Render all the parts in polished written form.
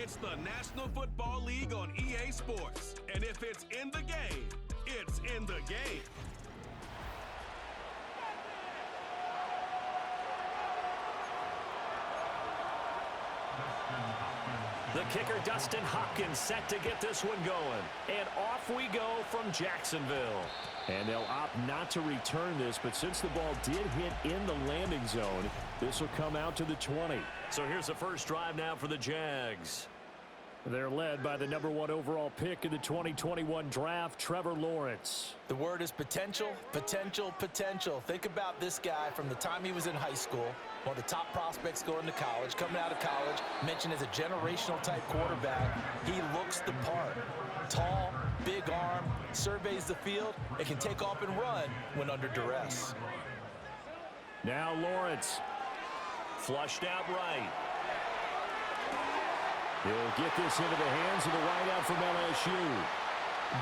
It's the National Football League on EA Sports. And if it's in the game, it's in the game. The kicker, Dustin Hopkins, set to get this one going. And off we go from Jacksonville. And they'll opt not to return this, but since the ball did hit in the landing zone, this will come out to the 20. So here's the first drive now for the Jags. They're led by the #1 overall pick in the 2021 draft, Trevor Lawrence. The word is potential, potential, potential. Think about this guy from the time he was in high school, one of the top prospects going to college, coming out of college, mentioned as a generational type quarterback. He looks the part. Tall, big arm, surveys the field, and can take off and run when under duress. Now Lawrence, flushed out right. He'll get this into the hands of the wideout from LSU.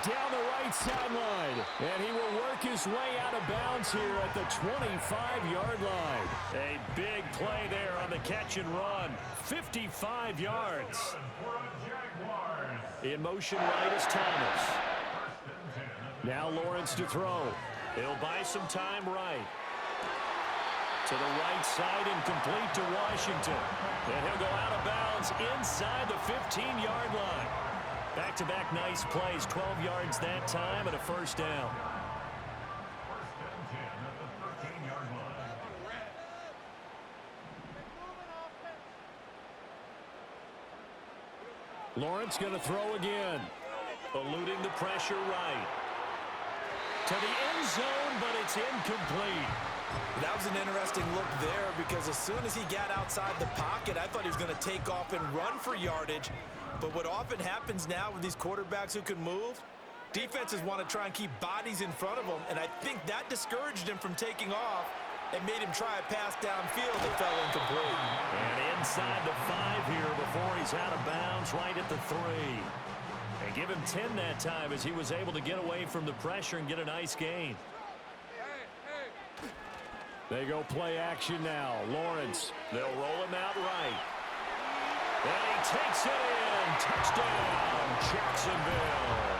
Down the right sideline, and he will work his way out of bounds here at the 25-yard line. A big play there on the catch and run. 55 yards. In motion right is Thomas. Now Lawrence to throw. He'll buy some time right. To the right side and complete to Washington. And he'll go out of bounds inside the 15-yard line. Back-to-back nice plays, 12 yards that time and a first down. Lawrence going to throw again. Eluding the pressure right. To the end zone, but it's incomplete. That was an interesting look there because as soon as he got outside the pocket, I thought he was going to take off and run for yardage. But what often happens now with these quarterbacks who can move, defenses want to try and keep bodies in front of them, and I think that discouraged him from taking off and made him try a pass downfield that fell incomplete. And inside the 5 here before he's out of bounds right at the 3. And give him 10 that time as he was able to get away from the pressure and get a nice gain. They go play action now. Lawrence, they'll roll him out right. And he takes it in. Touchdown, Jacksonville.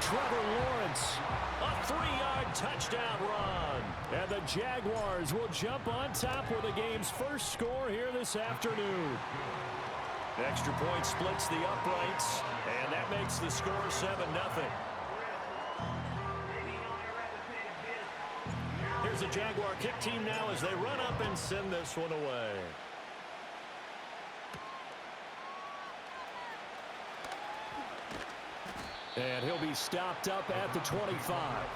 Trevor Lawrence, a 3-yard touchdown run. And the Jaguars will jump on top with the game's first score here this afternoon. Extra point splits the uprights, and that makes the score 7-0. Here's the Jaguar kick team now as they run up and send this one away. And he'll be stopped up at the 25.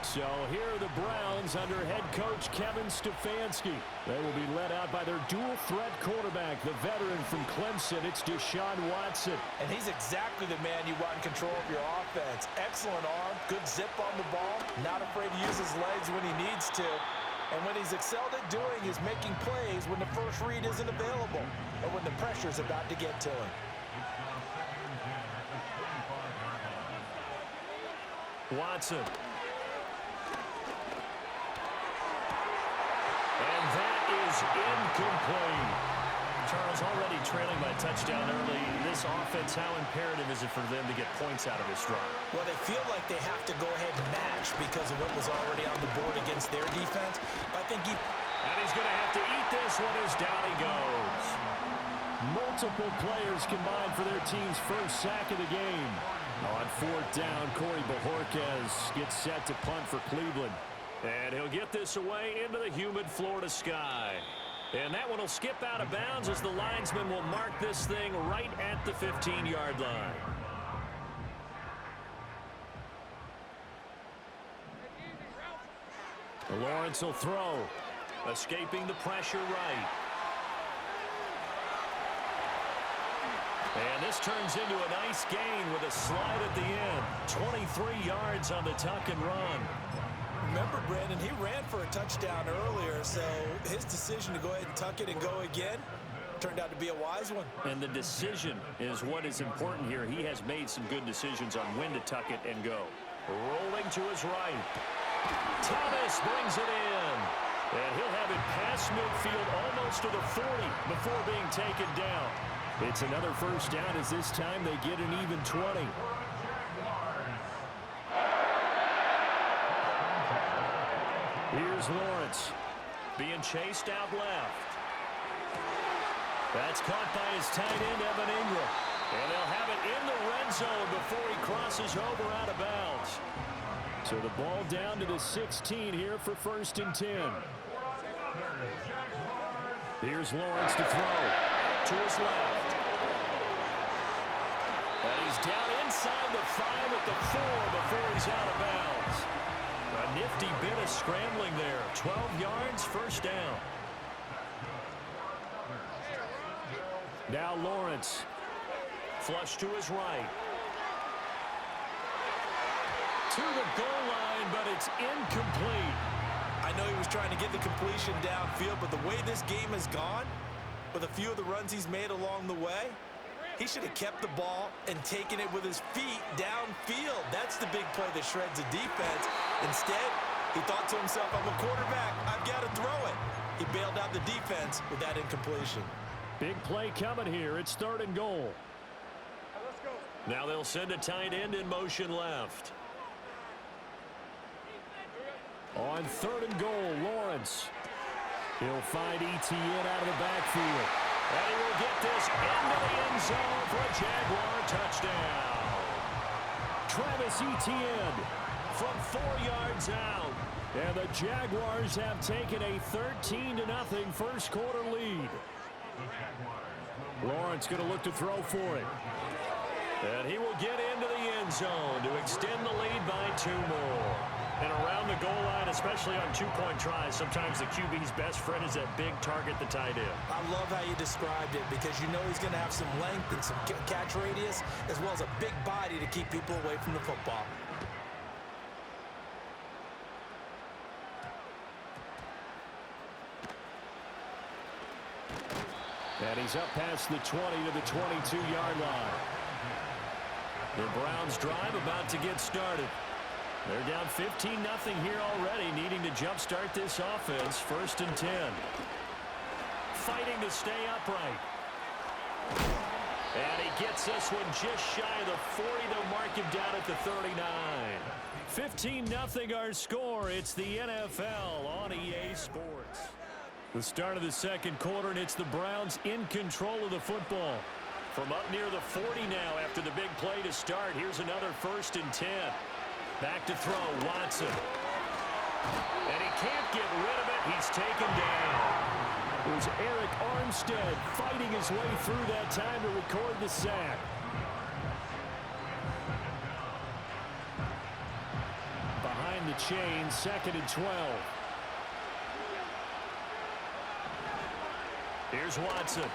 So here are the Browns under head coach Kevin Stefanski. They will be led out by their dual-threat quarterback, the veteran from Clemson. It's Deshaun Watson. And he's exactly the man you want in control of your offense. Excellent arm, good zip on the ball, not afraid to use his legs when he needs to. And what he's excelled at doing is making plays when the first read isn't available or when the pressure's about to get to him. Watson. And that is incomplete. Charles, already trailing by touchdown early. This offense, how imperative is it for them to get points out of this drive? Well, they feel like they have to go ahead and match because of what was already on the board against their defense. But I think And he's going to have to eat this one as down he goes. Multiple players combined for their team's first sack of the game. On 4th down, Corey Bojorquez gets set to punt for Cleveland. And he'll get this away into the humid Florida sky. And that one will skip out of bounds as the linesman will mark this thing right at the 15-yard line. Lawrence will throw. Escaping the pressure right. And this turns into a nice gain with a slide at the end. 23 yards on the tuck and run. Remember, Brandon, he ran for a touchdown earlier, so his decision to go ahead and tuck it and go again turned out to be a wise one. And the decision is what is important here. He has made some good decisions on when to tuck it and go. Rolling to his right. Thomas brings it in. And he'll have it past midfield almost to the 40 before being taken down. It's another first down as this time they get an even 20. Here's Lawrence being chased out left. That's caught by his tight end, Evan Ingram. And they'll have it in the red zone before he crosses over out of bounds. So the ball down to the 16 here for 1st and 10. Here's Lawrence to throw. To his left. And he's down inside the 5 at the 4 before he's out of bounds. A nifty bit of scrambling there. 12 yards, first down. Now Lawrence. Flush to his right. To the goal line, but it's incomplete. I know he was trying to get the completion downfield, but the way this game has gone, with a few of the runs he's made along the way, he should have kept the ball and taken it with his feet downfield. That's the big play that shreds the defense. Instead, he thought to himself, I'm a quarterback, I've got to throw it. He bailed out the defense with that incompletion. Big play coming here. It's 3rd and goal. Now they'll send a tight end in motion left. On 3rd and goal, Lawrence. He'll find Etienne out of the backfield. And he will get this into the end zone for a Jaguar touchdown. Travis Etienne from 4 yards out. And the Jaguars have taken a 13-0 first quarter lead. Lawrence going to look to throw for it. And he will get into the end zone to extend the lead by 2 more. And around the goal line, especially on 2-point tries, sometimes the QB's best friend is that big target, the tight end. I love how you described it because you know he's going to have some length and some catch radius as well as a big body to keep people away from the football. And he's up past the 20 to the 22-yard line. The Browns drive about to get started. They're down 15-0 here already, needing to jumpstart this offense. 1st and 10. Fighting to stay upright. And he gets this one just shy of the 40. They'll mark him down at the 39. 15-0 our score. It's the NFL on EA Sports. The start of the second quarter, and it's the Browns in control of the football. From up near the 40 now after the big play to start. Here's another 1st and 10. Back to throw, Watson. And he can't get rid of it. He's taken down. It was Eric Armstead fighting his way through that time to record the sack. Behind the chain, 2nd and 12. Here's Watson.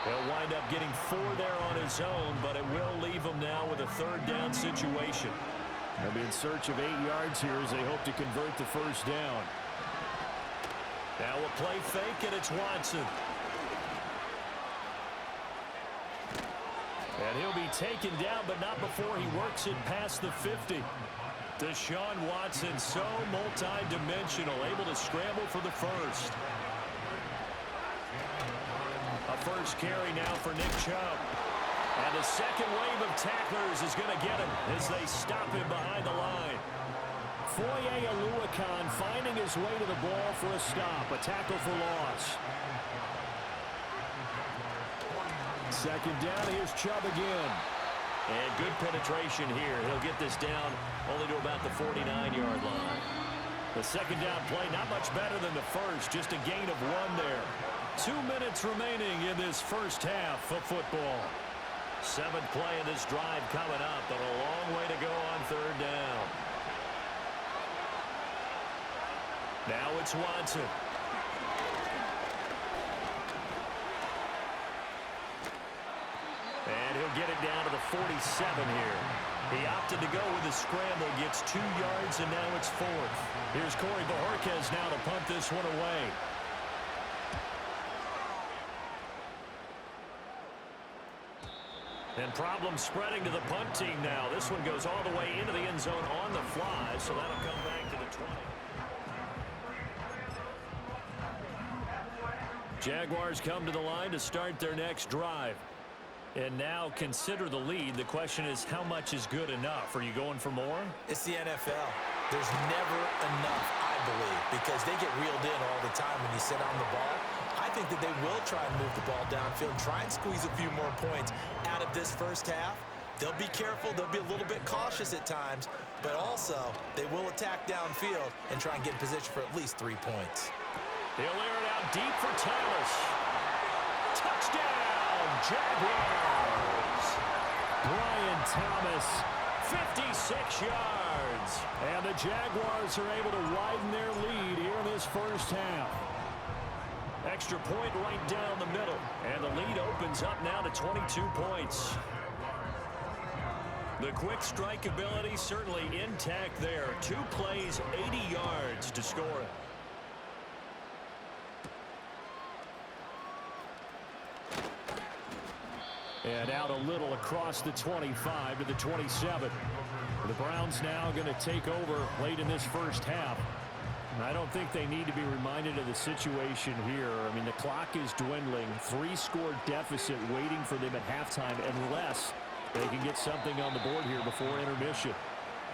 He'll wind up getting 4 there on his own, but it will leave him now with a 3rd down situation. They'll be in search of 8 yards here as they hope to convert the 1st down. Now a play fake, and it's Watson. And he'll be taken down, but not before he works it past the 50. Deshaun Watson, so multi-dimensional, able to scramble for the 1st. A 1st carry now for Nick Chubb. And the second wave of tacklers is going to get him as they stop him behind the line. Foye Oluokun finding his way to the ball for a stop. A tackle for loss. 2nd down, here's Chubb again. And good penetration here. He'll get this down only to about the 49-yard line. The 2nd down play, not much better than the 1st. Just a gain of 1 there. 2 minutes remaining in this first half of football. 7th play of this drive coming up, but a long way to go on 3rd down. Now it's Watson. And he'll get it down to the 47 here. He opted to go with a scramble, gets 2 yards, and now it's 4th. Here's Corey Bojorquez now to punt this one away. And problems spreading to the punt team now. This one goes all the way into the end zone on the fly, so that'll come back to the 20. Jaguars come to the line to start their next drive. And now consider the lead. The question is, how much is good enough? Are you going for more? It's the NFL. There's never enough, I believe, because they get reeled in all the time when you sit on the ball. I think that they will try and move the ball downfield, try and squeeze a few more points out of this first half. They'll be careful. They'll be a little bit cautious at times, but also they will attack downfield and try and get in position for at least 3 points. He'll air it out deep for Thomas. Touchdown, Jaguars. Brian Thomas, 56 yards. And the Jaguars are able to widen their lead here in this first half. Extra point right down the middle. And the lead opens up now to 22 points. The quick strike ability certainly intact there. 2 plays, 80 yards to score it. And out a little across the 25 to the 27. The Browns now going to take over late in this first half. And I don't think they need to be reminded of the situation here. I mean, the clock is dwindling. 3-score deficit waiting for them at halftime unless they can get something on the board here before intermission.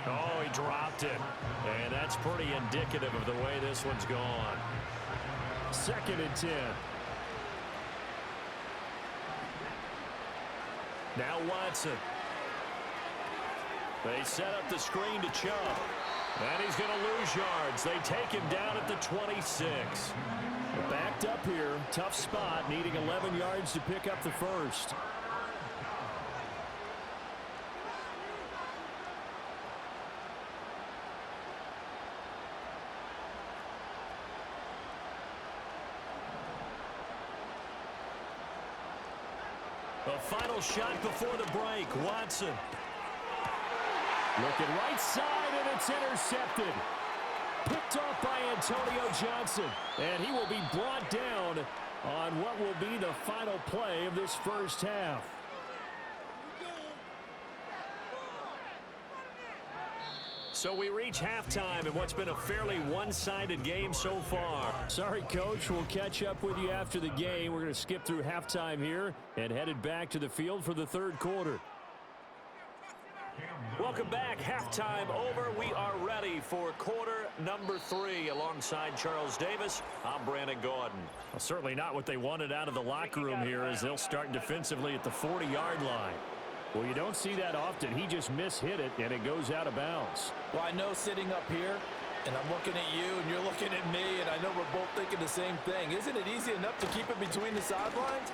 Oh, he dropped it. And that's pretty indicative of the way this one's gone. 2nd and 10. Now Watson. They set up the screen to Chubb. And he's going to lose yards. They take him down at the 26. Backed up here. Tough spot. Needing 11 yards to pick up the first. A final shot before the break. Watson. Looking right side, and it's intercepted. Picked off by Antonio Johnson. And he will be brought down on what will be the final play of this first half. So we reach halftime in what's been a fairly one-sided game so far. Sorry, Coach. We'll catch up with you after the game. We're going to skip through halftime here and headed back to the field for the third quarter. Welcome back. Halftime over. We are ready for quarter number 3. Alongside Charles Davis, I'm Brandon Gordon. Well, certainly not what they wanted out of the locker room here as they'll start defensively at the 40-yard line. Well, you don't see that often. He just mishit it, and it goes out of bounds. Well, I know sitting up here, and I'm looking at you, and you're looking at me, and I know we're both thinking the same thing. Isn't it easy enough to keep it between the sidelines?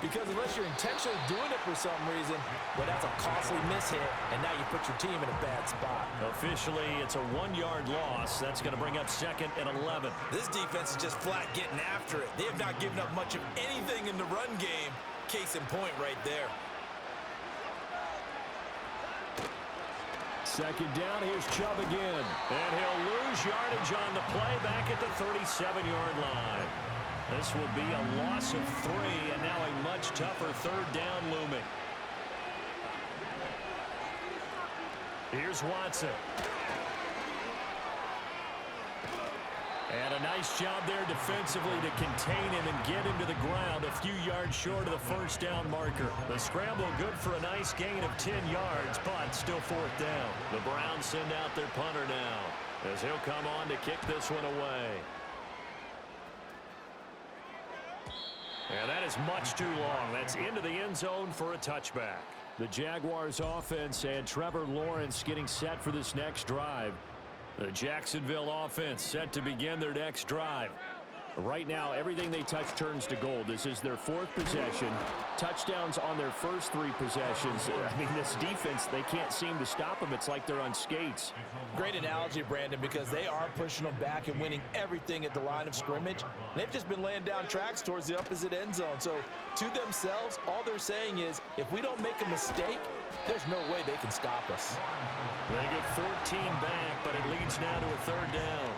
Because unless you're intentionally doing it for some reason, well, that's a costly mishit, and now you put your team in a bad spot. Officially, it's a 1-yard loss. That's going to bring up 2nd and 11. This defense is just flat getting after it. They have not given up much of anything in the run game. Case in point right there. 2nd down, here's Chubb again. And he'll lose yardage on the play back at the 37-yard line. This will be a loss of 3, and now a much tougher 3rd down looming. Here's Watson. And a nice job there defensively to contain him and get him to the ground a few yards short of the 1st down marker. The scramble good for a nice gain of 10 yards, but still 4th down. The Browns send out their punter now as he'll come on to kick this one away. And that is much too long. That's into the end zone for a touchback. The Jaguars offense and Trevor Lawrence getting set for this next drive. The Jacksonville offense set to begin their next drive. Right now, everything they touch turns to gold. This is their 4th possession. Touchdowns on their first 3 possessions. I mean, this defense, they can't seem to stop them. It's like they're on skates. Great analogy, Brandon, because they are pushing them back and winning everything at the line of scrimmage. They've just been laying down tracks towards the opposite end zone. So, to themselves, all they're saying is, if we don't make a mistake, there's no way they can stop us. They get 14 back, but it leads now to a 3rd down.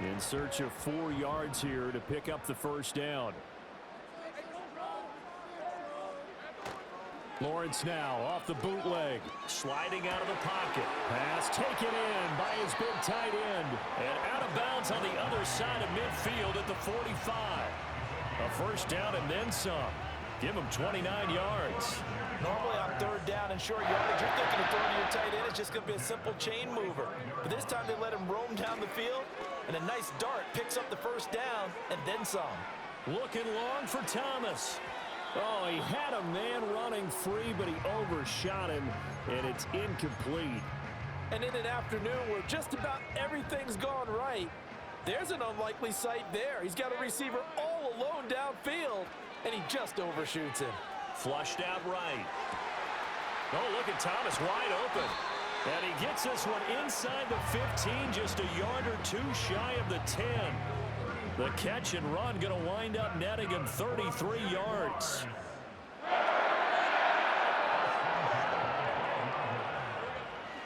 In search of 4 yards here to pick up the 1st down. Lawrence now off the bootleg. Sliding out of the pocket. Pass taken in by his big tight end. And out of bounds on the other side of midfield at the 45. A first down and then some. Give him 29 yards. Normally on third down and short yardage, you're thinking of throwing to your tight end. It's just going to be a simple chain mover. But this time they let him roam down the field, and a nice dart picks up the first down and then some. Looking long for Thomas. Oh, he had a man running free, but he overshot him, and it's incomplete. And in an afternoon where just about everything's gone right, there's an unlikely sight there. He's got a receiver all alone downfield, and he just overshoots him. Flushed out right. Oh, look at Thomas wide open. And he gets this one inside the 15, just a yard or two shy of the 10. The catch and run going to wind up netting him 33 yards.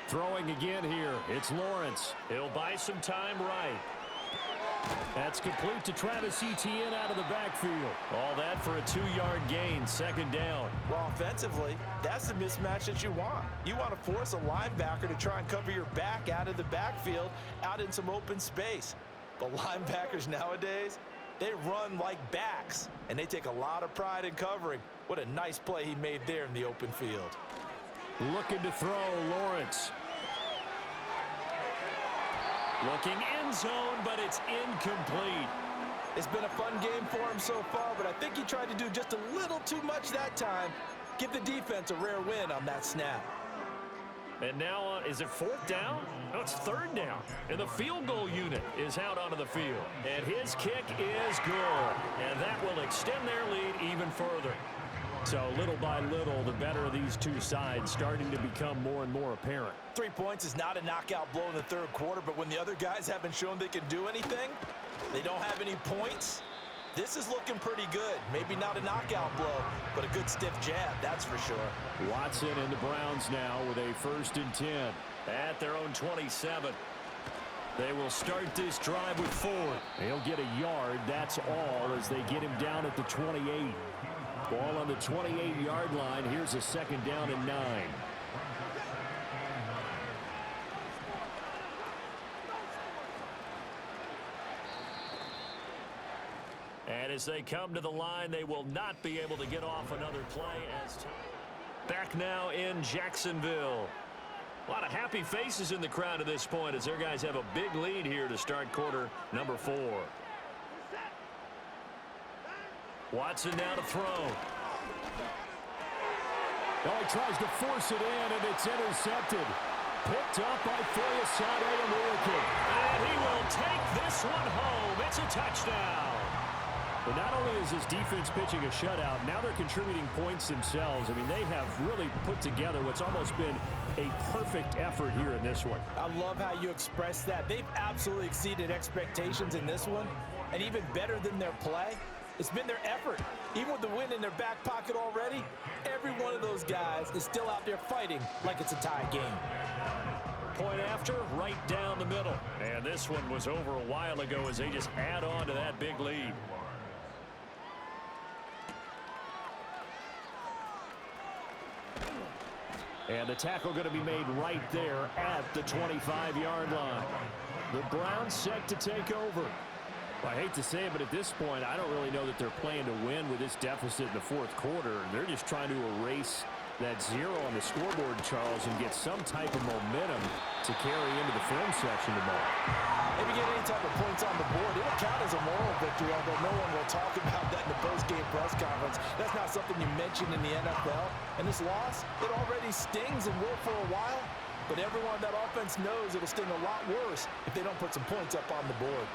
Throwing again here. It's Lawrence. He'll buy some time right. That's complete to Travis Etienne out of the backfield. All that for a 2-yard gain, second down. Well, offensively, that's the mismatch that you want. You want to force a linebacker to try and cover your back out of the backfield, out in some open space. But linebackers nowadays, they run like backs, and they take a lot of pride in covering. What a nice play he made there in the open field. Looking to throw, Lawrence. Looking end zone, but it's incomplete. It's been a fun game for him so far, but I think he tried to do just a little too much that time. Give the defense a rare win on that snap. And now, is it fourth down? No, it's third down. And the field goal unit is out onto the field. And his kick is good. And that will extend their lead even further. So little by little, the better of these two sides starting to become more and more apparent. 3 points is not a knockout blow in the third quarter, but when the other guys haven't shown they can do anything, they don't have any points, this is looking pretty good. Maybe not a knockout blow, but a good stiff jab, that's for sure. Watson and the Browns now with a 1st and 10 at their own 27. They will start this drive with 4. They'll get a yard, that's all, as they get him down at the 28. Ball on the 28-yard line. Here's a second down and 9. And as they come to the line, they will not be able to get off another play. Back now in Jacksonville. A lot of happy faces in the crowd at this point as their guys have a big lead here to start quarter number 4. Watson now to throw. Oh, he tries to force it in, and it's intercepted. Picked up by Foyesade American. And he will take this one home. It's a touchdown. But not only is his defense pitching a shutout, now they're contributing points themselves. I mean, they have really put together what's almost been a perfect effort here in this one. I love how you express that. They've absolutely exceeded expectations in this one, and even better than their play, it's been their effort. Even with the win in their back pocket already, every one of those guys is still out there fighting like it's a tie game. Point after, right down the middle. And this one was over a while ago as they just add on to that big lead. And the tackle going to be made right there at the 25-yard line. The Browns set to take over. Well, I hate to say it, but at this point, I don't really know that they're playing to win with this deficit in the fourth quarter. They're just trying to erase that 0 on the scoreboard, Charles, and get some type of momentum to carry into the film section tomorrow. If you get any type of points on the board, it'll count as a moral victory, although no one will talk about that in the post-game press conference. That's not something you mention in the NFL. And this loss, it already stings and will for a while, but everyone on that offense knows it'll sting a lot worse if they don't put some points up on the board.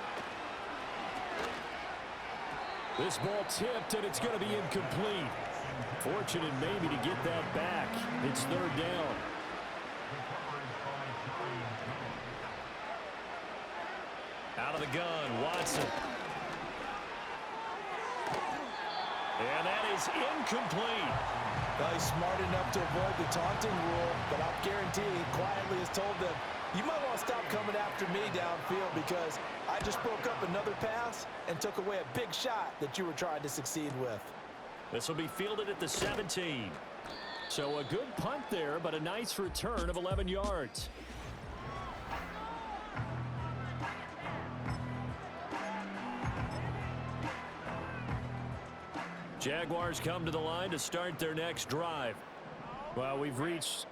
This ball tipped, and it's going to be incomplete. Fortunate maybe to get that back. It's third down. Out of the gun, Watson. And that is incomplete. Well, he's smart enough to avoid the taunting rule, but I'll guarantee he quietly has told them, you might want to stop coming after me downfield because I just broke up another pass and took away a big shot that you were trying to succeed with. This will be fielded at the 17. So a good punt there, but a nice return of 11 yards. Jaguars come to the line to start their next drive. Well, we've reached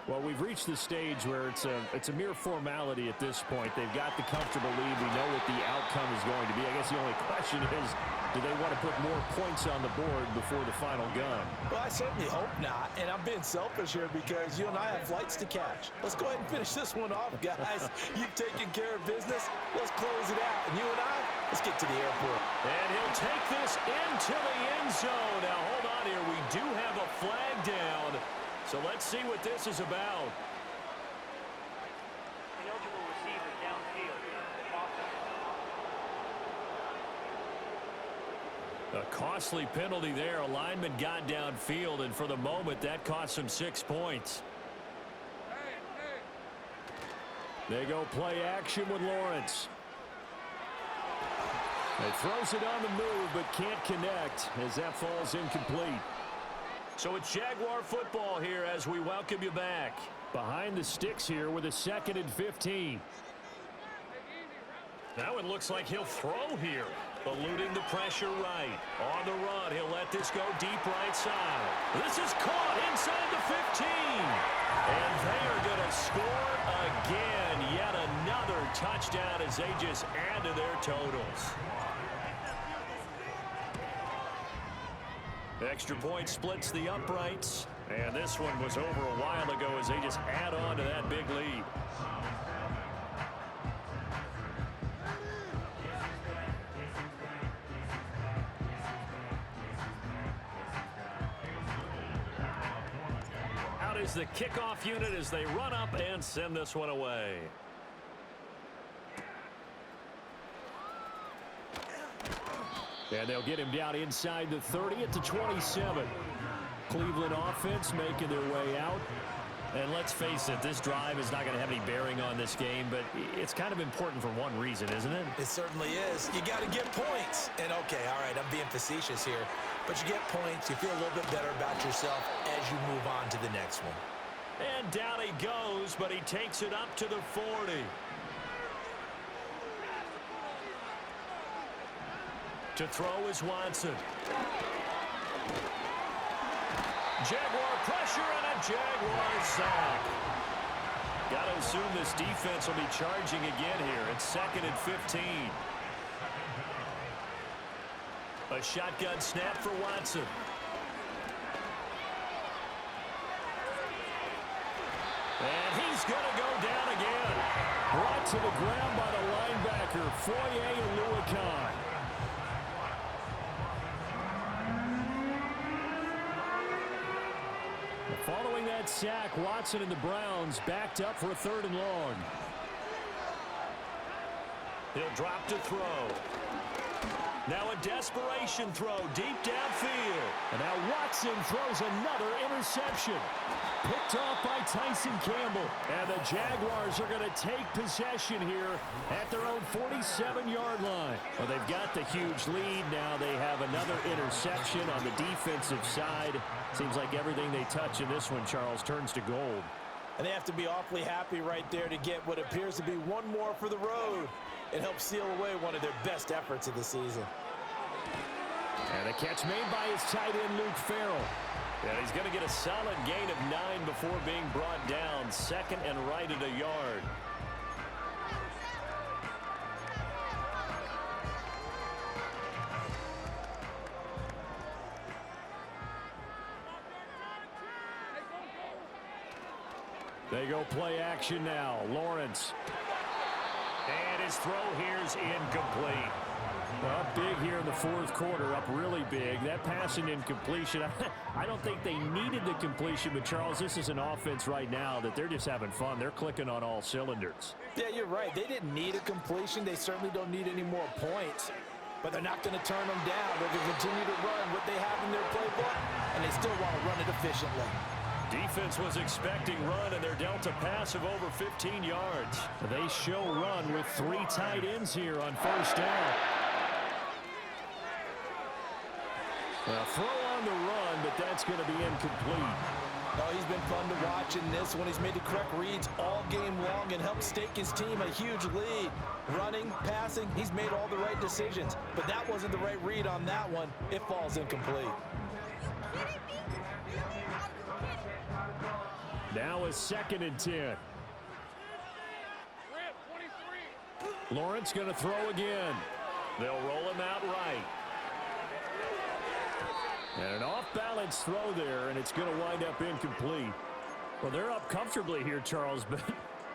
the stage where it's a mere formality at this point. They've got the comfortable lead. We know what the outcome is going to be. I guess the only question is, do they want to put more points on the board before the final gun? Well, I certainly hope not, and I'm being selfish here because you and I have flights to catch. Let's go ahead and finish this one off, guys. You've taken care of business. Let's close it out. And you and I, let's get to the airport. And he'll take this into the end zone. Now, hold on here. We do have a flag down. So let's see what this is about. Eligible receiver downfield. A costly penalty there. A lineman got downfield, and for the moment, that cost him 6 points. They go play action with Lawrence. He throws it on the move, but can't connect as that falls incomplete. So it's Jaguar football here as we welcome you back. Behind the sticks here with a 2nd and 15. Now it looks like he'll throw here. Eluding the pressure right. On the run, he'll let this go deep right side. This is caught inside the 15. And they are going to score again. Yet another touchdown as they just add to their totals. Extra point splits the uprights. And this one was over a while ago as they just add on to that big lead. Out is the kickoff unit as they run up and send this one away. And they'll get him down inside the 30 at the 27. Cleveland offense making their way out. And let's face it, this drive is not going to have any bearing on this game, but it's kind of important for one reason, isn't it? It certainly is. You got to get points. And, okay, all right, I'm being facetious here. But you get points, you feel a little bit better about yourself as you move on to the next one. And down he goes, but he takes it up to the 40. To throw is Watson. Jaguar pressure and a Jaguar sack. Got to assume this defense will be charging again here. It's 2nd and 15. A shotgun snap for Watson. And he's going to go down again. Brought to the ground by the linebacker, Foye Oluokun. Following that sack, Watson and the Browns backed up for a 3rd and long. He'll drop to throw. Now a desperation throw deep downfield. And now Watson throws another interception. Picked off by Tyson Campbell. And the Jaguars are going to take possession here at their own 47-yard line. Well, they've got the huge lead. Now they have another interception on the defensive side. Seems like everything they touch in this one, Charles, turns to gold. And they have to be awfully happy right there to get what appears to be one more for the road. It helps seal away one of their best efforts of the season. And a catch made by his tight end, Luke Farrell. And he's going to get a solid gain of 9 before being brought down. 2nd and right at a yard. They go play action now. Lawrence. And his throw here's incomplete. Up big here in the 4th quarter, up really big. That pass and incompletion, I don't think they needed the completion, but Charles, this is an offense right now that they're just having fun. They're clicking on all cylinders. Yeah, you're right. They didn't need a completion. They certainly don't need any more points, but they're not going to turn them down. They're going to continue to run what they have in their playbook, and they still want to run it efficiently. Defense was expecting run, and they're dealt a pass of over 15 yards. They show run with 3 tight ends here on 1st down. A throw on the run, but that's going to be incomplete. Oh, he's been fun to watch in this one. He's made the correct reads all game long and helped stake his team a huge lead. Running, passing, he's made all the right decisions. But that wasn't the right read on that one. It falls incomplete. Now a 2nd and 10. Lawrence going to throw again. They'll roll him out right. And an off-balance throw there, and it's going to wind up incomplete. Well, they're up comfortably here, Charles, but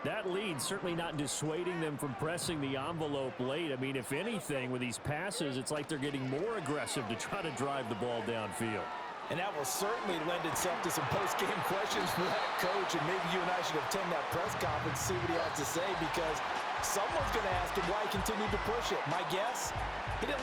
that lead certainly not dissuading them from pressing the envelope late. I mean, if anything, with these passes, it's like they're getting more aggressive to try to drive the ball downfield. And that will certainly lend itself to some post-game questions for that coach, and maybe you and I should attend that press conference and see what he has to say, because someone's going to ask him why he continued to push it. My guess, he didn't like